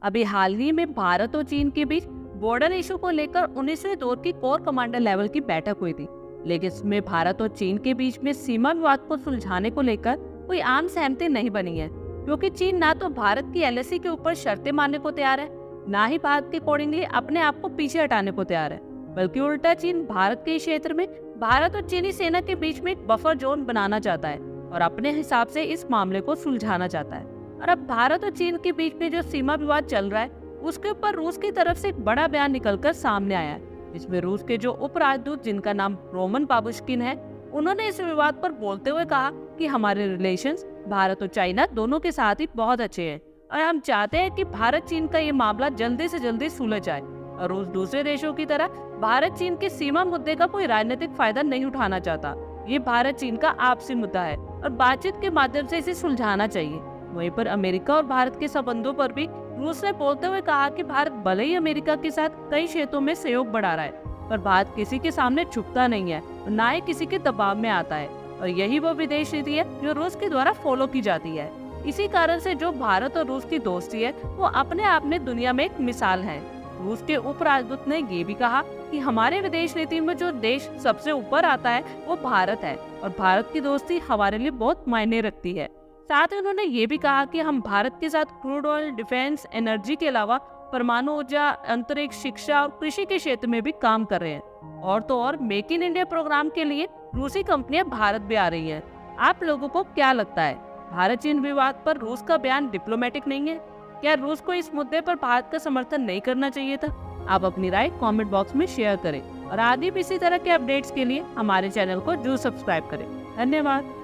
अभी हाल ही में भारत और चीन के बीच बॉर्डर इशू को लेकर 19वें दौर की कोर कमांडर लेवल की बैठक हुई थी, लेकिन इसमें भारत और चीन के बीच में सीमा विवाद को सुलझाने को लेकर कोई आम सहमति नहीं बनी है, क्योंकि चीन ना तो भारत की एलएसी के ऊपर शर्तें मानने को तैयार है, ना ही भारत के अकॉर्डिंगली अपने आप को पीछे हटाने को तैयार है, बल्कि उल्टा चीन भारत के क्षेत्र में भारत और चीनी सेना के बीच में एक बफर जोन बनाना चाहता है और अपने हिसाब से इस मामले को सुलझाना चाहता है। और अब भारत और चीन के बीच में जो सीमा विवाद चल रहा है, उसके ऊपर रूस की तरफ से एक बड़ा बयान निकलकर सामने आया है। इसमें रूस के जो उप राजदूत, जिनका नाम रोमन बाबुश्किन है, उन्होंने इस विवाद पर बोलते हुए कहा कि हमारे रिलेशंस भारत और चाइना दोनों के साथ ही बहुत अच्छे हैं और हम चाहते हैं कि भारत चीन का ये मामला जल्दी से जल्दी सुलझ जाए। और रूस दूसरे देशों की तरह भारत चीन के सीमा मुद्दे का कोई राजनीतिक फायदा नहीं उठाना चाहता। ये भारत चीन का आपसी मुद्दा है और बातचीत के माध्यम से इसे सुलझाना चाहिए। वहीं पर अमेरिका और भारत के संबंधों पर भी रूस ने बोलते हुए कहा कि भारत भले ही अमेरिका के साथ कई क्षेत्रों में सहयोग बढ़ा रहा है, पर भारत किसी के सामने झुकता नहीं है और ना ही किसी के दबाव में आता है। और यही वो विदेश नीति है जो रूस के द्वारा फॉलो की जाती है। इसी कारण से जो भारत और रूस की दोस्ती है, वो अपने आप में दुनिया में एक मिसाल है। रूस के उप राजदूत ने ये भी कहा कि हमारे विदेश नीति में जो देश सबसे ऊपर आता है वो भारत है और भारत की दोस्ती हमारे लिए बहुत मायने रखती है। साथ ही उन्होंने ये भी कहा कि हम भारत के साथ क्रूड ऑयल, डिफेंस, एनर्जी के अलावा परमाणु ऊर्जा, अंतरिक्ष, शिक्षा और कृषि के क्षेत्र में भी काम कर रहे हैं। और तो और मेक इन इंडिया प्रोग्राम के लिए रूसी कंपनियां भारत भी आ रही हैं। आप लोगों को क्या लगता है, भारत चीन विवाद पर रूस का बयान डिप्लोमेटिक नहीं है? क्या रूस को इस मुद्दे पर भारत का समर्थन नहीं करना चाहिए था? आप अपनी राय कमेंट बॉक्स में शेयर करें और आगे भी इसी तरह के अपडेट्स के लिए हमारे चैनल को जरूर सब्सक्राइब करें। धन्यवाद।